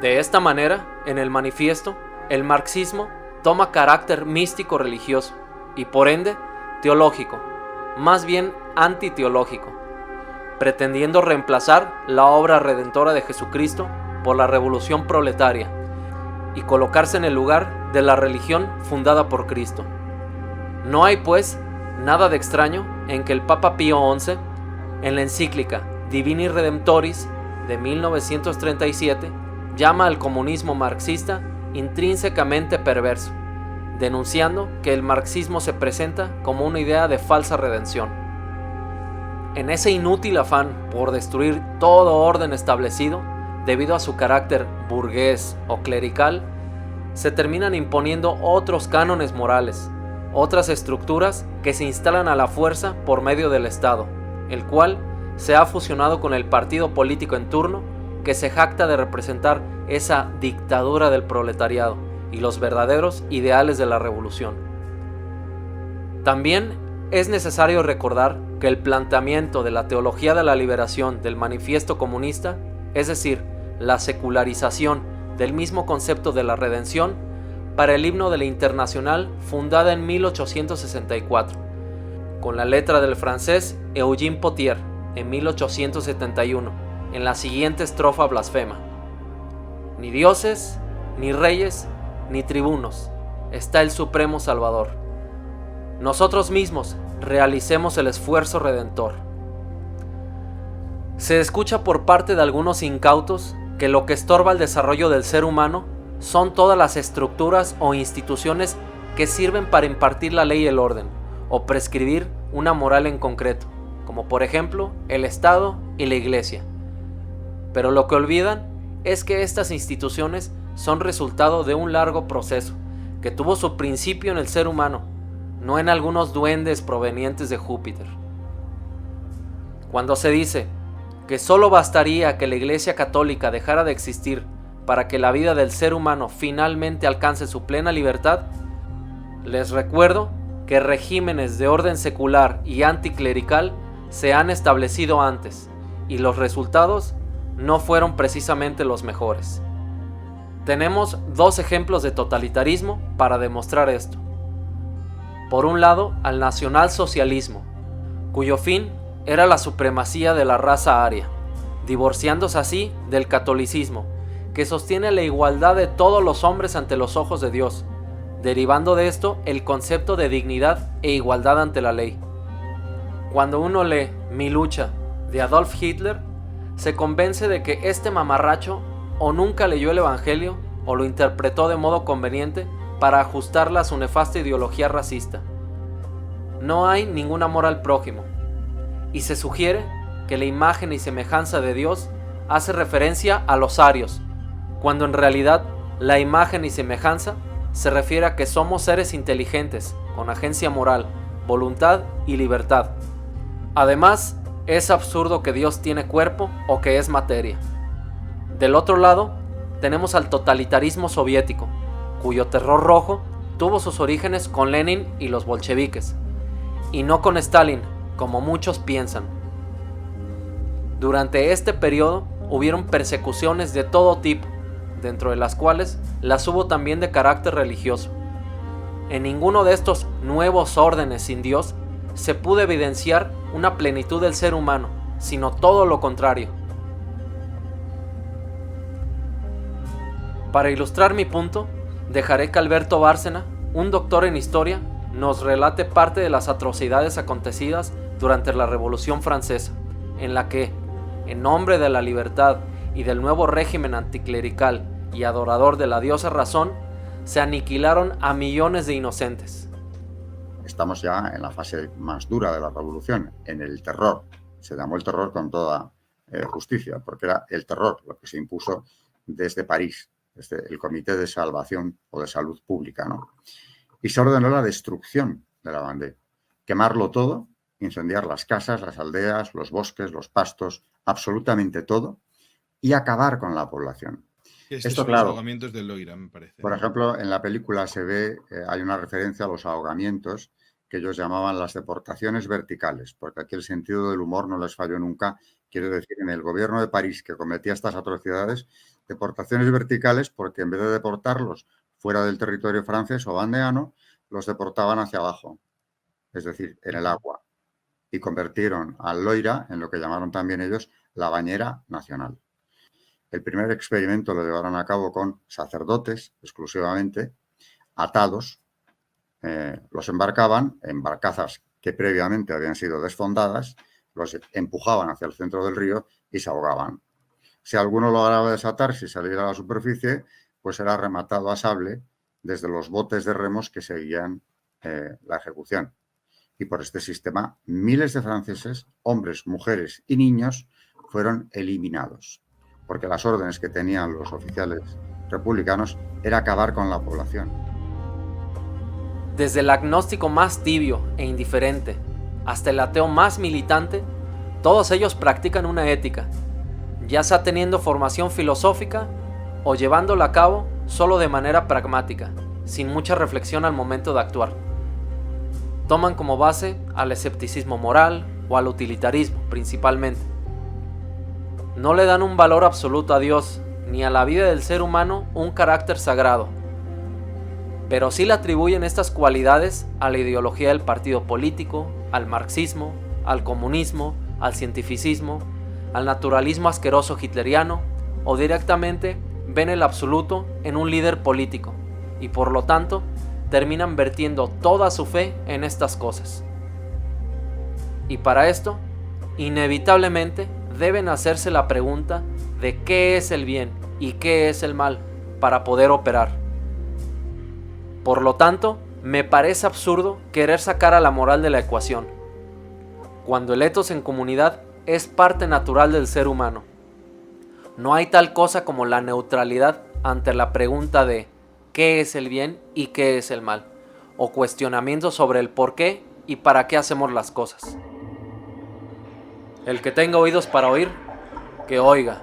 De esta manera, en el manifiesto, el marxismo toma carácter místico-religioso y por ende teológico, más bien antiteológico, pretendiendo reemplazar la obra redentora de Jesucristo por la revolución proletaria y colocarse en el lugar de la religión fundada por Cristo. No hay, pues, nada de extraño en que el Papa Pío XI, en la encíclica Divini Redemptoris de 1937, llama al comunismo marxista intrínsecamente perverso, denunciando que el marxismo se presenta como una idea de falsa redención. En ese inútil afán por destruir todo orden establecido, debido a su carácter burgués o clerical, se terminan imponiendo otros cánones morales, otras estructuras que se instalan a la fuerza por medio del Estado, el cual se ha fusionado con el partido político en turno que se jacta de representar esa dictadura del proletariado y los verdaderos ideales de la revolución. También es necesario recordar que el planteamiento de la teología de la liberación del manifiesto comunista, es decir, la secularización del mismo concepto de la redención, para el himno de la Internacional fundada en 1864, con la letra del francés Eugène Pottier en 1871, en la siguiente estrofa blasfema: ni dioses, ni reyes, ni tribunos, está el Supremo Salvador. Nosotros mismos realicemos el esfuerzo redentor. Se escucha por parte de algunos incautos que lo que estorba el desarrollo del ser humano son todas las estructuras o instituciones que sirven para impartir la ley y el orden, o prescribir una moral en concreto, como por ejemplo el Estado y la Iglesia. Pero lo que olvidan es que estas instituciones son resultado de un largo proceso, que tuvo su principio en el ser humano, no en algunos duendes provenientes de Júpiter. Cuando se dice que solo bastaría que la Iglesia Católica dejara de existir para que la vida del ser humano finalmente alcance su plena libertad, les recuerdo que regímenes de orden secular y anticlerical se han establecido antes, y los resultados no fueron precisamente los mejores. Tenemos dos ejemplos de totalitarismo para demostrar esto. Por un lado, al nacionalsocialismo, cuyo fin era la supremacía de la raza aria, divorciándose así del catolicismo, que sostiene la igualdad de todos los hombres ante los ojos de Dios, derivando de esto el concepto de dignidad e igualdad ante la ley. Cuando uno lee Mi lucha de Adolf Hitler, se convence de que este mamarracho o nunca leyó el Evangelio o lo interpretó de modo conveniente para ajustarla a su nefasta ideología racista. No hay ningún amor al prójimo, y se sugiere que la imagen y semejanza de Dios hace referencia a los arios, cuando en realidad la imagen y semejanza se refiere a que somos seres inteligentes, con agencia moral, voluntad y libertad. Además, es absurdo que Dios tiene cuerpo o que es materia. Del otro lado, tenemos al totalitarismo soviético, cuyo terror rojo tuvo sus orígenes con Lenin y los bolcheviques, y no con Stalin, como muchos piensan. Durante este periodo hubieron persecuciones de todo tipo, dentro de las cuales las hubo también de carácter religioso. En ninguno de estos nuevos órdenes sin Dios se pudo evidenciar una plenitud del ser humano, sino todo lo contrario. Para ilustrar mi punto, dejaré que Alberto Bárcena, un doctor en historia, nos relate parte de las atrocidades acontecidas durante la Revolución Francesa, en la que, en nombre de la libertad y del nuevo régimen anticlerical y adorador de la diosa razón, se aniquilaron a millones de inocentes. Estamos ya en la fase más dura de la revolución, en el terror. Se llamó el terror con toda justicia, porque era el terror lo que se impuso desde París, desde el Comité de Salvación o de Salud Pública, ¿no? Y se ordenó la destrucción de la Vendée, quemarlo todo, incendiar las casas, las aldeas, los bosques, los pastos, absolutamente todo, y acabar con la población. Estos son los ahogamientos del Loira, me parece. Por ejemplo, en la película se ve, hay una referencia a los ahogamientos que ellos llamaban las deportaciones verticales, porque aquí el sentido del humor no les falló nunca. Quiero decir, en el gobierno de París que cometía estas atrocidades, deportaciones verticales porque en vez de deportarlos fuera del territorio francés o vandeano, los deportaban hacia abajo, es decir, en el agua, y convirtieron al Loira en lo que llamaron también ellos la bañera nacional. El primer experimento lo llevaron a cabo con sacerdotes exclusivamente, atados, los embarcaban en barcazas que previamente habían sido desfondadas, los empujaban hacia el centro del río y se ahogaban. Si alguno lograba desatarse y salir a la superficie, pues era rematado a sable desde los botes de remos que seguían la ejecución. Y por este sistema, miles de franceses, hombres, mujeres y niños, fueron eliminados, porque las órdenes que tenían los oficiales republicanos era acabar con la población. Desde el agnóstico más tibio e indiferente hasta el ateo más militante, todos ellos practican una ética, ya sea teniendo formación filosófica o llevándola a cabo solo de manera pragmática, sin mucha reflexión al momento de actuar. Toman como base al escepticismo moral o al utilitarismo principalmente. No le dan un valor absoluto a Dios ni a la vida del ser humano un carácter sagrado, pero sí le atribuyen estas cualidades a la ideología del partido político, al marxismo, al comunismo, al cientificismo, al naturalismo asqueroso hitleriano, o directamente ven el absoluto en un líder político y por lo tanto terminan vertiendo toda su fe en estas cosas. Y para esto, inevitablemente deben hacerse la pregunta de qué es el bien y qué es el mal para poder operar. Por lo tanto, me parece absurdo querer sacar a la moral de la ecuación, cuando el etos en comunidad es parte natural del ser humano. No hay tal cosa como la neutralidad ante la pregunta de qué es el bien y qué es el mal, o cuestionamientos sobre el por qué y para qué hacemos las cosas. El que tenga oídos para oír, que oiga.